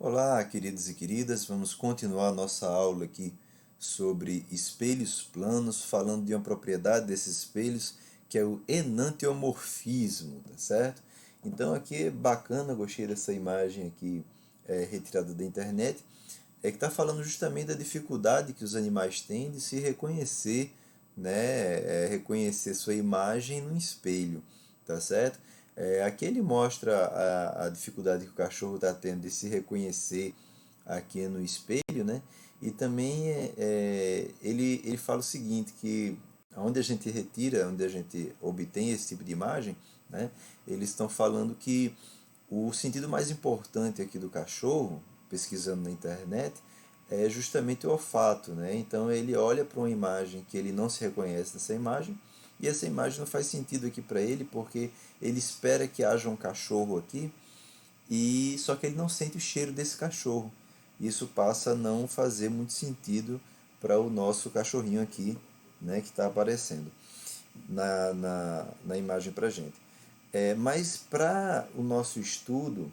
Olá, queridos e queridas, vamos continuar nossa aula aqui sobre espelhos planos, falando de uma propriedade desses espelhos que é o enantiomorfismo, tá certo? Então aqui é bacana, gostei dessa imagem aqui retirada da internet, que está falando justamente da dificuldade que os animais têm de se reconhecer, né, reconhecer sua imagem no espelho, tá certo? Aqui ele mostra a dificuldade que o cachorro está tendo de se reconhecer aqui no espelho, né? E também ele fala o seguinte, que onde a gente retira, onde a gente obtém esse tipo de imagem, né? Eles estão falando que o sentido mais importante aqui do cachorro, pesquisando na internet, é justamente o olfato, né? Então ele olha para uma imagem que ele não se reconhece nessa imagem, e essa imagem não faz sentido aqui para ele, porque ele espera que haja um cachorro aqui, e só que ele não sente o cheiro desse cachorro. Isso passa a não fazer muito sentido para o nosso cachorrinho aqui, né, que está aparecendo na imagem para a gente. Mas para o nosso estudo,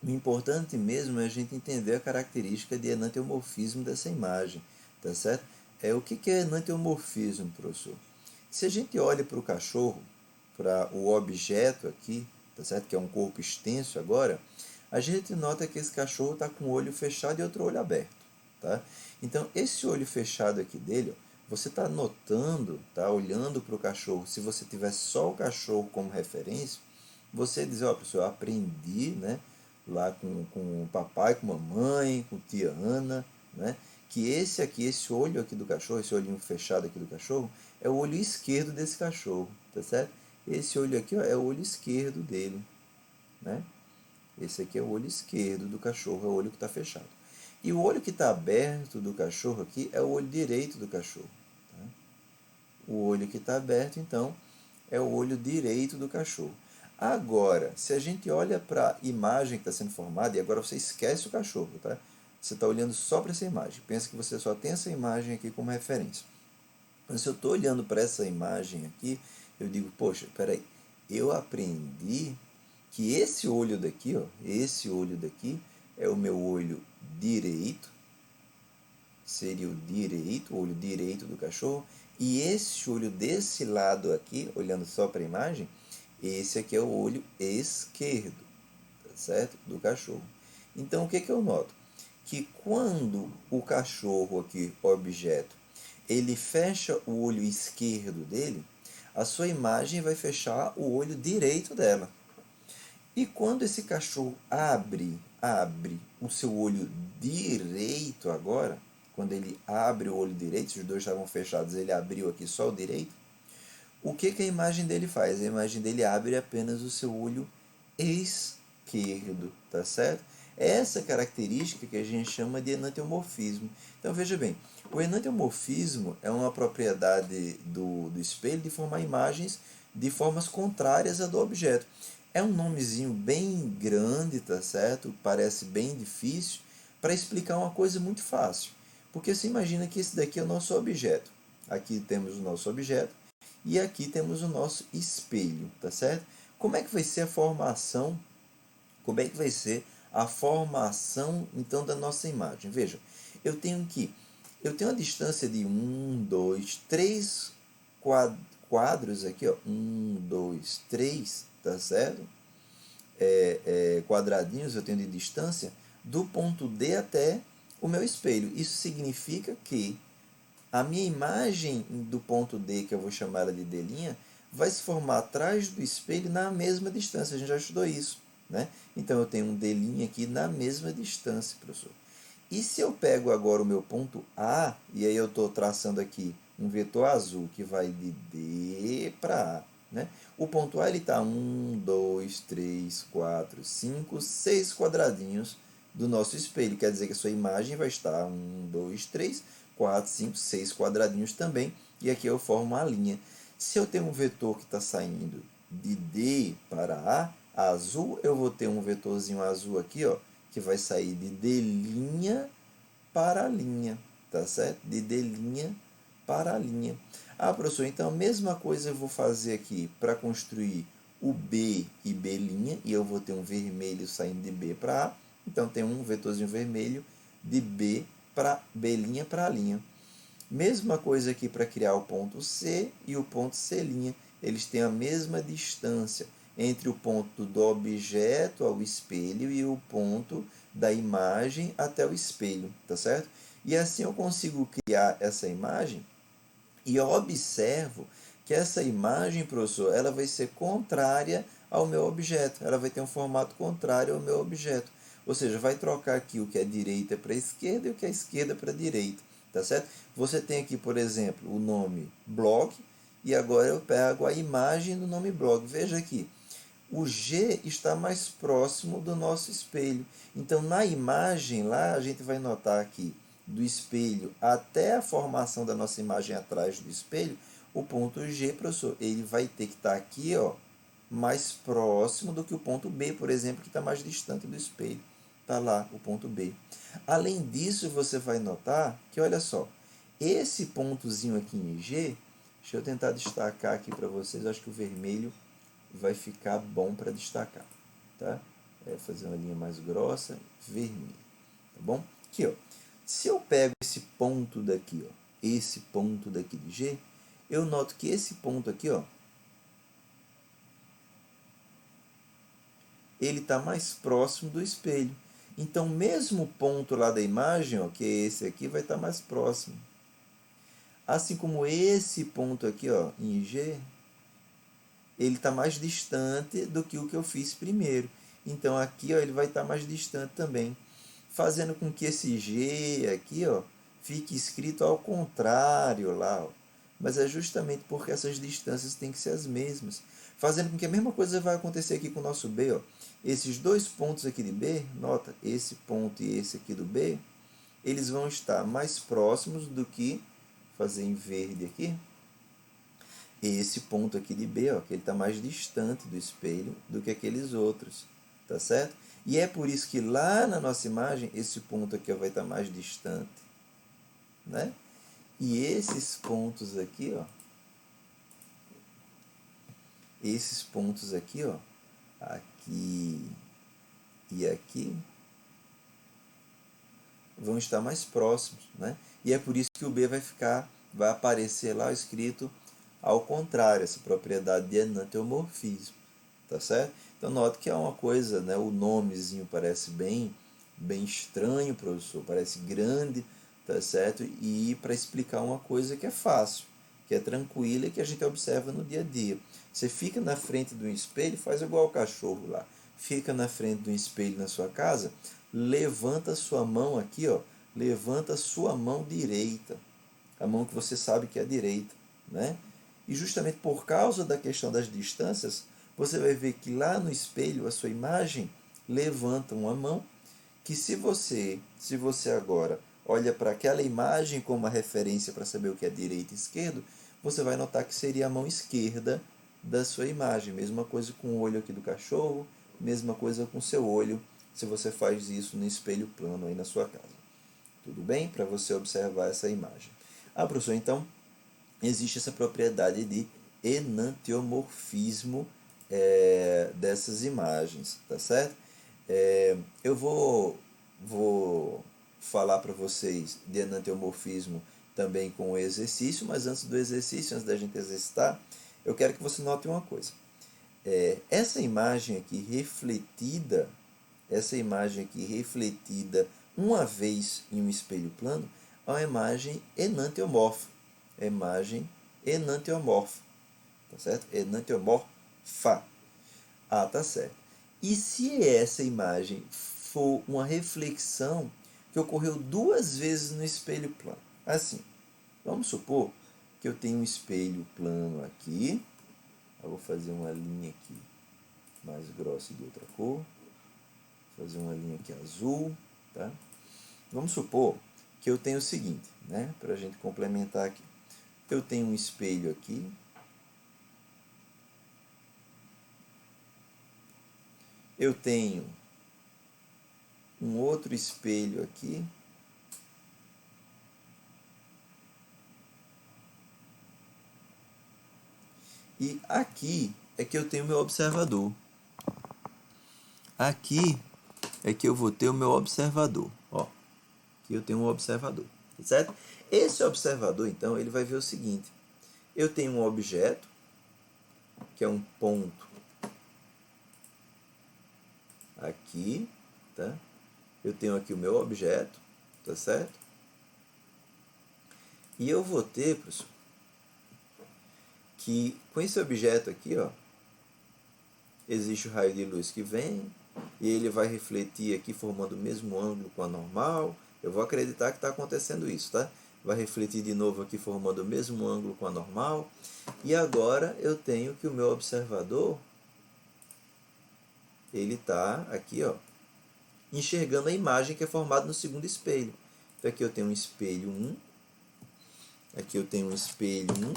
o importante mesmo é a gente entender a característica de enantiomorfismo dessa imagem, tá certo? O que é enantiomorfismo, professor? Se a gente olha para o cachorro, para o objeto aqui, tá certo? Que é um corpo extenso agora, a gente nota que esse cachorro está com o olho fechado e outro olho aberto, tá? Então, esse olho fechado aqui dele, ó, você está notando, tá olhando para o cachorro, se você tiver só o cachorro como referência, você diz, ó, professor, eu aprendi, né, lá com o papai, com a mamãe, com tia Ana, né, que esse aqui, esse olho aqui do cachorro, esse olhinho fechado aqui do cachorro, é o olho esquerdo desse cachorro, tá certo? Esse olho aqui, ó, é o olho esquerdo dele, né? Esse aqui é o olho esquerdo do cachorro, é o olho que está fechado. E o olho que está aberto do cachorro aqui é o olho direito do cachorro. Tá? O olho que está aberto, então, é o olho direito do cachorro. Agora, se a gente olha para a imagem que está sendo formada, e agora você esquece o cachorro, tá? Você está olhando só para essa imagem. Pensa que você só tem essa imagem aqui como referência. Mas se eu estou olhando para essa imagem aqui, eu digo, poxa, peraí, eu aprendi que esse olho daqui, ó, esse olho daqui é o meu olho direito, seria o olho direito do cachorro, e esse olho desse lado aqui, olhando só para a imagem, esse aqui é o olho esquerdo, tá certo? Do cachorro. Então o que, que eu noto? Que quando o cachorro aqui, objeto, ele fecha o olho esquerdo dele, a sua imagem vai fechar o olho direito dela. E quando esse cachorro abre o seu olho direito agora, quando ele abre o olho direito, se os dois estavam fechados, ele abriu aqui só o direito, o que, que a imagem dele faz? A imagem dele abre apenas o seu olho esquerdo, tá certo? Essa característica que a gente chama de enantiomorfismo. Então veja bem, o enantiomorfismo é uma propriedade do espelho de formar imagens de formas contrárias à do objeto. É um nomezinho bem grande, tá certo? Parece bem difícil para explicar uma coisa muito fácil. Porque você imagina que esse daqui é o nosso objeto. Aqui temos o nosso objeto e aqui temos o nosso espelho, tá certo? Como é que vai ser a formação? Como é que vai ser a formação então da nossa imagem? Veja, eu tenho a distância de um, dois, três quadros aqui, ó, um, dois, três, tá certo? Quadradinhos eu tenho de distância do ponto D até o meu espelho. Isso significa que a minha imagem do ponto D, que eu vou chamar ela de D', vai se formar atrás do espelho na mesma distância. A gente já estudou isso, né? Então eu tenho um D' aqui na mesma distância, professor. E se eu pego agora o meu ponto A, e aí eu estou traçando aqui um vetor azul que vai de D para A, né? O ponto A ele está 1, 2, 3, 4, 5, 6 quadradinhos do nosso espelho. Quer dizer que a sua imagem vai estar 1, 2, 3, 4, 5, 6 quadradinhos também. E aqui eu formo uma linha. Se eu tenho um vetor que está saindo de D para A, azul, eu vou ter um vetorzinho azul aqui, ó, que vai sair de D' para a linha, tá certo? De D' para a linha. Ah, professor, então a mesma coisa eu vou fazer aqui para construir o B e B', e eu vou ter um vermelho saindo de B para A, Então tem um vetorzinho vermelho de B para B' para A'. Mesma coisa aqui para criar o ponto C e o ponto C'. Eles têm a mesma distância entre o ponto do objeto ao espelho e o ponto da imagem até o espelho, tá certo? E assim eu consigo criar essa imagem e eu observo que essa imagem, professor, ela vai ser contrária ao meu objeto. Ela vai ter um formato contrário ao meu objeto. Ou seja, vai trocar aqui o que é direita para esquerda e o que é esquerda para direita. Tá certo? Você tem aqui, por exemplo, o nome blog e agora eu pego a imagem do nome blog. Veja aqui, o G está mais próximo do nosso espelho. Então, na imagem lá, a gente vai notar aqui, do espelho até a formação da nossa imagem atrás do espelho, o ponto G, professor, ele vai ter que estar aqui, ó, mais próximo do que o ponto B, por exemplo, que está mais distante do espelho. Está lá o ponto B. Além disso, você vai notar que, olha só, esse pontozinho aqui em G, deixa eu tentar destacar aqui para vocês, acho que o vermelho vai ficar bom para destacar, tá? Fazer uma linha mais grossa, vermelho, tá bom? Aqui, ó. Se eu pego esse ponto daqui, ó, esse ponto daqui de G, eu noto que esse ponto aqui, ó, ele está mais próximo do espelho. Então, mesmo o ponto lá da imagem, ó, que é esse aqui, vai estar mais próximo. Assim como esse ponto aqui, ó, em G, ele está mais distante do que o que eu fiz primeiro. Então, aqui ó, ele vai estar mais distante também, fazendo com que esse G aqui ó, fique escrito ao contrário lá. Ó. Mas é justamente porque essas distâncias têm que ser as mesmas, fazendo com que a mesma coisa vai acontecer aqui com o nosso B. Ó. Esses dois pontos aqui de B, nota, esse ponto e esse aqui do B, eles vão estar mais próximos do que, fazer em verde aqui, esse ponto aqui de B, ó, que ele está mais distante do espelho do que aqueles outros, tá certo? E é por isso que lá na nossa imagem, esse ponto aqui ó, vai estar mais distante, né? E esses pontos aqui, ó, esses pontos aqui, ó, aqui e aqui, vão estar mais próximos, né? E é por isso que o B vai aparecer lá escrito ao contrário, essa propriedade de enantiomorfismo, tá certo? Então note que é uma coisa, né? O nomezinho parece bem estranho, professor, parece grande, tá certo? E para explicar uma coisa que é fácil, que é tranquila e que a gente observa no dia a dia. Você fica na frente de um espelho, faz igual o cachorro lá. Fica na frente de um espelho na sua casa, levanta sua mão aqui, ó, levanta sua mão direita, a mão que você sabe que é a direita, né? E justamente por causa da questão das distâncias, você vai ver que lá no espelho a sua imagem levanta uma mão que se você agora olha para aquela imagem como uma referência para saber o que é direita e esquerdo, você vai notar que seria a mão esquerda da sua imagem. Mesma coisa com o olho aqui do cachorro, mesma coisa com o seu olho, se você faz isso no espelho plano aí na sua casa. Tudo bem? Para você observar essa imagem. Ah, professor, então existe essa propriedade de enantiomorfismo dessas imagens, tá certo? Eu vou falar para vocês de enantiomorfismo também com o exercício, mas antes do exercício, antes da gente exercitar, eu quero que você note uma coisa. Essa imagem aqui refletida uma vez em um espelho plano, é uma imagem enantiomorfa. É imagem enantiomorfa. Tá certo? Enantiomorfa. Ah, tá certo. E se essa imagem for uma reflexão que ocorreu duas vezes no espelho plano? Assim, vamos supor que eu tenho um espelho plano aqui. Eu vou fazer uma linha aqui mais grossa de outra cor. Vou fazer uma linha aqui azul, tá? Vamos supor que eu tenho o seguinte, né? Para a gente complementar aqui. Eu tenho um espelho aqui. Eu tenho um outro espelho aqui. E aqui é que eu tenho meu observador. Aqui é que eu vou ter o meu observador. Ó, aqui eu tenho um observador, certo? Esse observador, então, ele vai ver o seguinte. Eu tenho um objeto, que é um ponto aqui, tá? Eu tenho aqui o meu objeto, tá certo? E eu vou ter, professor, que com esse objeto aqui, ó, existe o raio de luz que vem, e ele vai refletir aqui formando o mesmo ângulo com a normal. Eu vou acreditar que está acontecendo isso, tá? Vai refletir de novo aqui formando o mesmo ângulo com a normal. E agora eu tenho que o meu observador, ele está aqui, ó, enxergando a imagem que é formada no segundo espelho. Então aqui eu tenho um espelho 1, aqui eu tenho um espelho 1,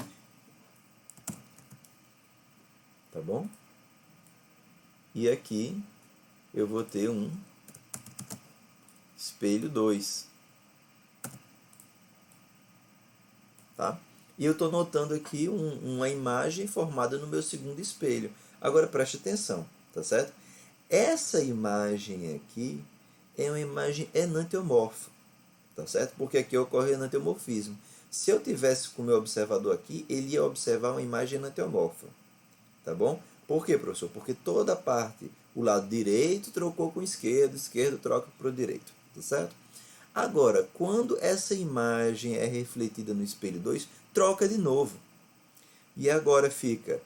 tá bom? E aqui eu vou ter um espelho 2, tá? E eu estou notando aqui uma imagem formada no meu segundo espelho. Agora preste atenção, tá certo? Essa imagem aqui é uma imagem enantiomorfa, tá certo? Porque aqui ocorre enantiomorfismo. Se eu tivesse com o meu observador aqui, ele ia observar uma imagem enantiomorfa, tá bom? Por quê, professor? Porque toda a parte, o lado direito trocou com o esquerdo, esquerdo troca para o direito, tá certo? Agora, quando essa imagem é refletida no espelho 2, troca de novo. E agora fica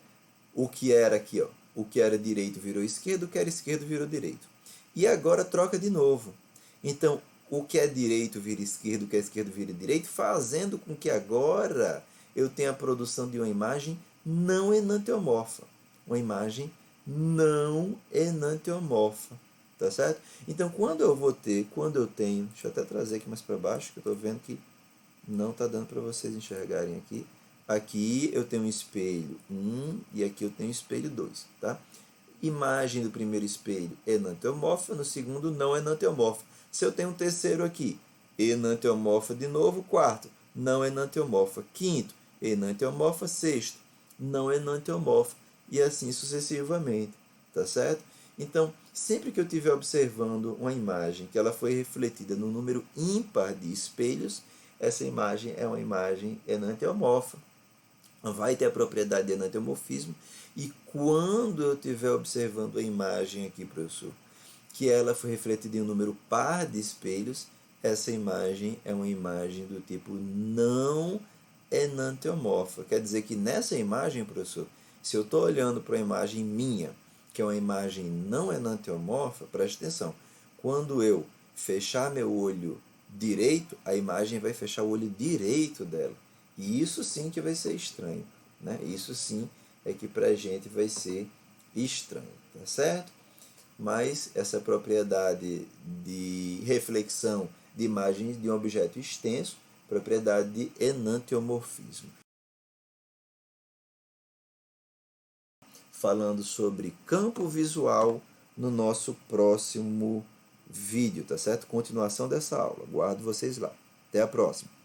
o que era aqui, ó, o que era direito virou esquerdo, o que era esquerdo virou direito. E agora troca de novo. Então, o que é direito vira esquerdo, o que é esquerdo vira direito, fazendo com que agora eu tenha a produção de uma imagem não enantiomorfa. Uma imagem não enantiomorfa. Tá certo? Então, quando eu tenho, deixa eu até trazer aqui mais para baixo, que eu estou vendo que não está dando para vocês enxergarem aqui. Aqui eu tenho um espelho 1 e aqui eu tenho um espelho 2, tá? Imagem do primeiro espelho enantiomorfa, no segundo não enantiomorfa. Se eu tenho um terceiro aqui, enantiomorfa de novo, quarto, não enantiomorfa, quinto, enantiomorfa, sexto, não enantiomorfa, e assim sucessivamente, tá certo? Então, sempre que eu estiver observando uma imagem que ela foi refletida no número ímpar de espelhos, essa imagem é uma imagem enantiomorfa. Vai ter a propriedade de enantiomorfismo. E quando eu estiver observando a imagem aqui, professor, que ela foi refletida em um número par de espelhos, essa imagem é uma imagem do tipo não enantiomorfa. Quer dizer que nessa imagem, professor, se eu estou olhando para a imagem minha, que é uma imagem não enantiomorfa, preste atenção, quando eu fechar meu olho direito, a imagem vai fechar o olho direito dela. E isso sim que vai ser estranho, né? Isso sim é que para a gente vai ser estranho, tá certo? Mas essa propriedade de reflexão de imagens de um objeto extenso, propriedade de enantiomorfismo. Falando sobre campo visual no nosso próximo vídeo, tá certo? Continuação dessa aula. Aguardo vocês lá. Até a próxima.